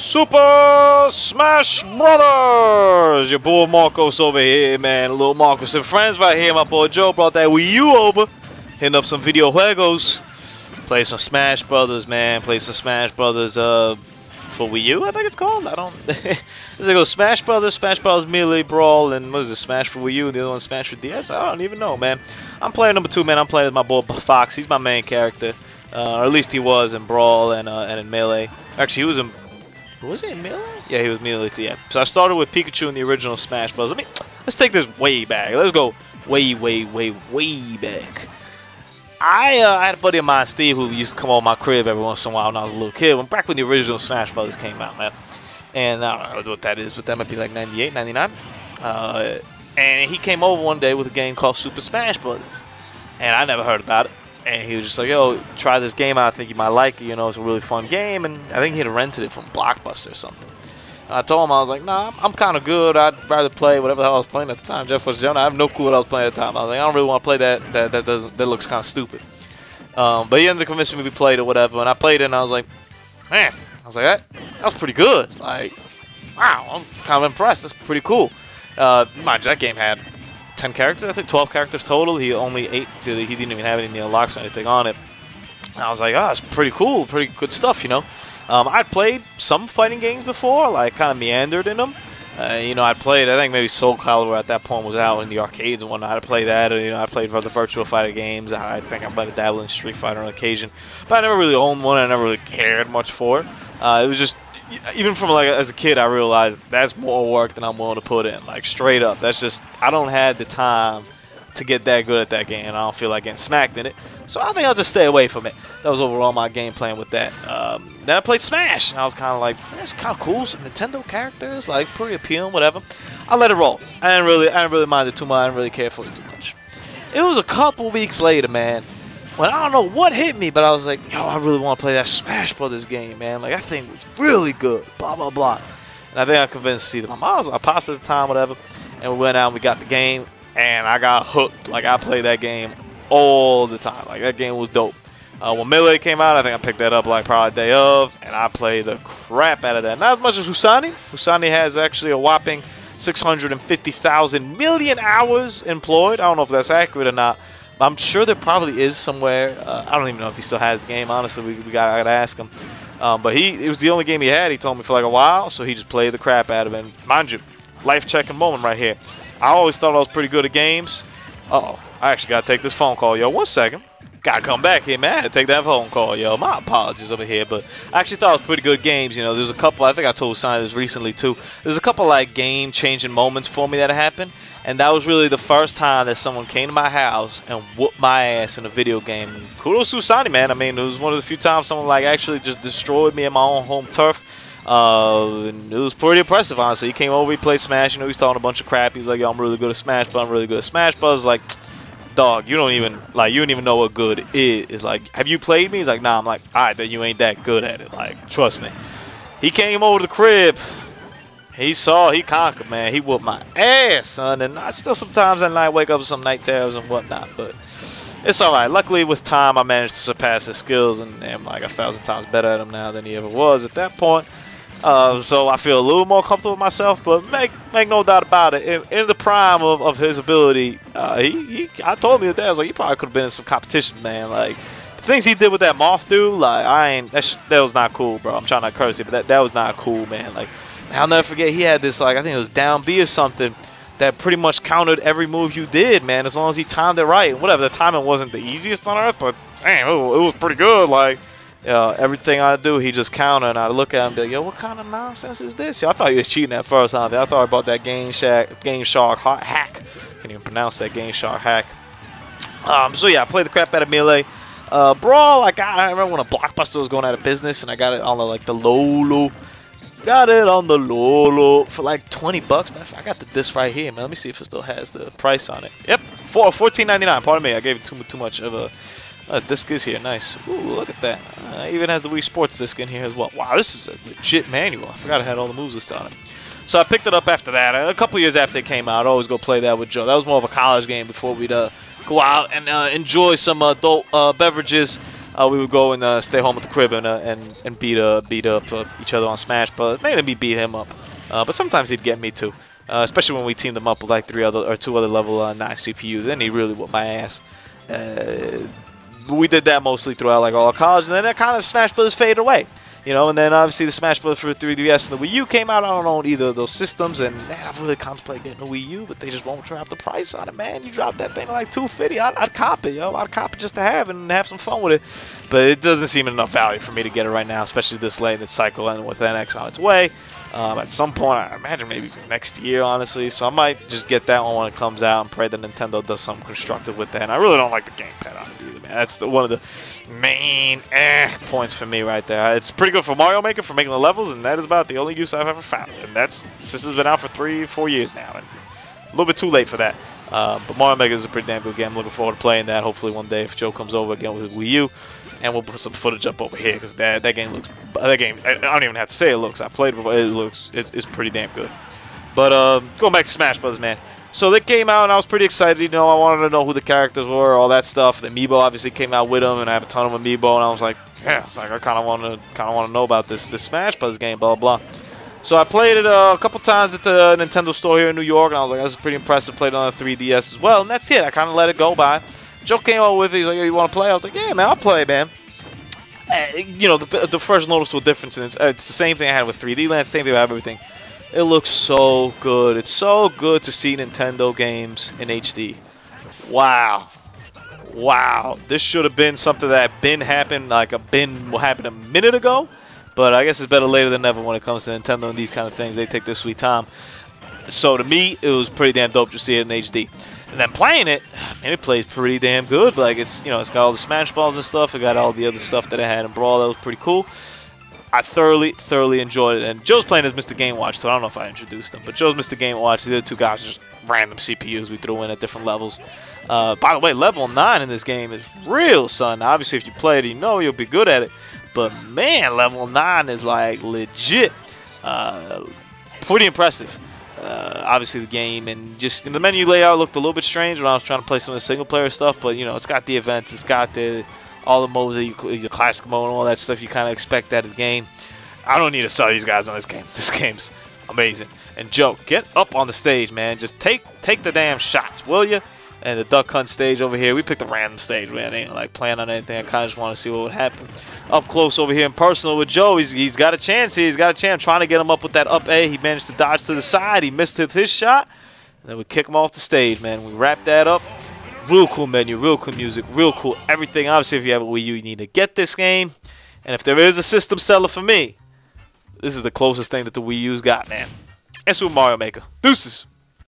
Super Smash Brothers! Your boy Marcos over here, man. Little Marcos and friends right here. My boy Joe brought that Wii U over. Hitting up some video juegos. Play some Smash Brothers, man. Play some Smash Brothers for Wii U, I think it's called. I don't... Does it go Smash Brothers, Melee, Brawl, and what is it, Smash for Wii U, and the other one Smash for DS? I don't even know, man. I'm playing number 2, man. I'm playing as my boy Foxy. He's my main character. Or at least he was in Brawl and in Melee. Actually, he was in... Was he in Melee? Yeah, he was Melee too, yeah. So I started with Pikachu in the original Smash Bros. Let's take this way back. Let's go way back. I had a buddy of mine, Steve, who used to come over my crib every once in a while when I was a little kid. Back when the original Smash Bros. Came out, man. And I don't know what that is, but that might be like 98, 99. And he came over one day with a game called Super Smash Bros. And I never heard about it. And he was just like, yo, try this game out. I think you might like it. You know, it's a really fun game. And I think he had rented it from Blockbuster or something. And I told him, I was like, nah, I'm kind of good. I'd rather play whatever the hell I was playing at the time. Jeff was young. I have no clue what I was playing at the time. I was like, I don't really want to play that. That looks kind of stupid. But he ended up convincing me to play it or whatever. And I played it, and I was like, man. I was like, that was pretty good. Like, wow, I'm kind of impressed. That's pretty cool. Mind you, that game had 10 characters, I think 12 characters total. He only 8, he didn't even have any unlocks or anything on it. And I was like, oh, it's pretty cool, pretty good stuff, you know. I'd played some fighting games before, like kind of meandered in them. You know, I'd played, I think maybe Soul Calibur at that point was out in the arcades and whatnot. I'd play that, you know, I played for the Virtual Fighter games. I think I might have dabbled in Street Fighter on occasion. But I never really owned one, I never really cared much for it. It was just, even from like as a kid, I realized that's more work than I'm willing to put in. Like straight up, that's just, I don't have the time to get that good at that game. I don't feel like getting smacked in it, so I think I'll just stay away from it. That was overall my game plan with that. Then I played Smash, and I was kind of like, that's kind of cool. Some Nintendo characters, like pretty appealing, whatever. I let it roll. I didn't really mind it too much. I didn't really care for it too much. It was a couple weeks later, man, when I don't know what hit me, but I was like, yo, I really want to play that Smash Brothers game, man. Like, that thing was really good, blah, blah, blah. And I think I convinced either my mom or my pops at the time, whatever, and we went out and we got the game, and I got hooked. Like, I played that game all the time. Like, that game was dope. When Melee came out, I think I picked that up, like, probably the day of, and I played the crap out of that. Not as much as Husani. Husani has actually a whopping 650,000 million hours employed. I don't know if that's accurate or not. I'm sure there probably is somewhere. I don't even know if he still has the game. Honestly, I gotta ask him. But it was the only game he had. He told me for like a while, so he just played the crap out of it. And mind you, life-checking moment right here. I always thought I was pretty good at games. Uh-oh, I actually gotta take this phone call, yo. 1 second. Gotta come back here, man. I had to take that phone call, yo. My apologies over here, but I actually thought it was pretty good games. You know, there's a couple. I think I told Sonny this recently too. There's a couple like game-changing moments for me that happened. And that was really the first time that someone came to my house and whooped my ass in a video game. And kudos to Sonny, man. I mean, it was one of the few times someone like actually just destroyed me in my own home turf. And it was pretty impressive, honestly. He came over, he played Smash. You know, he's talking a bunch of crap. He was like, yo, I'm really good at Smash, but I'm really good at Smash. But I was like, dog, you don't even know what good is. It's like, have you played me? He's like, nah. I'm like, all right, then you ain't that good at it. Like, trust me. He came over to the crib. He conquered, man. He whooped my ass, son. And I still sometimes at night wake up with some night terrors and whatnot. But it's all right. Luckily, with time, I managed to surpass his skills. And I'm like 1,000 times better at him now than he ever was at that point. So I feel a little more comfortable with myself. But make no doubt about it. In the prime of his ability, I told him the other day, I was like, he probably could have been in some competition, man. Like, the things he did with that Moth dude, like, that was not cool, bro. I'm trying not to curse it, but that was not cool, man. Like, I'll never forget, he had this, like, I think it was down B or something that pretty much countered every move you did, man, as long as he timed it right. Whatever, the timing wasn't the easiest on earth, but, damn, it was pretty good. Like, everything I do, he just countered, and I look at him and be like, yo, what kind of nonsense is this? Yo, I thought he was cheating at first, huh? I thought about that Game Shark hack. Can't even pronounce that Game Shark hack. So, yeah, I played the crap out of Melee. Brawl, I remember when a Blockbuster was going out of business, and I got it on the Lolo. Got it on the Lolo for like 20 bucks, man. I got the disc right here, man. Let me see if it still has the price on it. Yep, $14.99. Pardon me, I gave it too much of a disc is here. Nice. Ooh, look at that. Even has the Wii Sports disc in here as well. Wow, this is a legit manual. I forgot I had all the moves listed on it. So I picked it up after that. A couple years after it came out, I'd always go play that with Joe. That was more of a college game before we'd go out and enjoy some adult beverages. we would go and stay home at the crib and beat up each other on Smash, but mainly me beat him up. But sometimes he'd get me too, especially when we teamed him up with like 2 other level 9 CPUs. Then he really whooped my ass. We did that mostly throughout like all of college, and then that kind of Smash Brothers faded away. You know, and then obviously the Smash Bros. For 3DS and the Wii U came out. I don't own either of those systems, and man, I've really contemplated getting a Wii U, but they just won't drop the price on it, man. You drop that thing like $250, I'd cop it, yo. I'd cop it just to have it and have some fun with it. But it doesn't seem enough value for me to get it right now, especially this late in its cycle and with NX on its way. At some point, I imagine maybe next year, honestly. So I might just get that one when it comes out and pray that Nintendo does something constructive with that. And I really don't like the gamepad on it either, man. That's one of the main points for me right there. It's pretty good for Mario Maker for making the levels, and that is about the only use I've ever found. And this has been out for 3-4 years now, and a little bit too late for that. But Mario Maker is a pretty damn good game. I'm looking forward to playing that. Hopefully one day if Joe comes over again with his Wii U. And we'll put some footage up over here because that game looks. I don't even have to say it looks. I played it before. It's pretty damn good. But going back to Smash Bros, man. So they came out and I was pretty excited. You know, I wanted to know who the characters were, all that stuff. The amiibo obviously came out with them, and I have a ton of amiibo. And I was like, yeah, it's like I kind of want to know about this Smash Bros game, blah blah. So I played it a couple times at the Nintendo store here in New York, and I was like, this is pretty impressive. Played it on the 3DS as well, and that's it. I kind of let it go by. Joe came out with it. He's like, you want to play? I was like, yeah, man, I'll play, man. You know, the first noticeable difference, and it's the same thing I had with 3D Land, same thing I have with everything. It looks so good. It's so good to see Nintendo games in HD. Wow. Wow. This should have been something that happened a minute ago. But I guess it's better later than never when it comes to Nintendo and these kind of things. They take their sweet time. So to me, it was pretty damn dope to see it in HD. And then playing it, man, it plays pretty damn good. Like it's got all the Smash Balls and stuff. It got all the other stuff that it had in Brawl. That was pretty cool. I thoroughly enjoyed it. And Joe's playing as Mr. Game Watch, so I don't know if I introduced him. But Joe's Mr. Game Watch. The other two guys are just random CPUs we threw in at different levels. By the way, level 9 in this game is real, son. Obviously, if you play it, you know you'll be good at it. But man, level 9 is like legit. Pretty impressive. Obviously the game and just the menu layout looked a little bit strange when I was trying to play some of the single player stuff, but you know, it's got the events, it's got all the modes that the classic mode and all that stuff you kind of expect out of the game. I don't need to sell these guys on this game. This game's amazing. And Joe, get up on the stage, man. Just take the damn shots, will you? And the duck hunt stage over here, we picked a random stage, man. I ain't like playing on anything. I kind of just want to see what would happen. Up close over here in personal with Joe. He's got a chance here. He's got a chance. Trying to get him up with that up A. He managed to dodge to the side. He missed his shot. And then we kick him off the stage, man. We wrap that up. Real cool menu, real cool music, real cool everything. Obviously, if you have a Wii U, you need to get this game. And if there is a system seller for me, this is the closest thing that the Wii U's got, man. And Super Mario Maker. Deuces.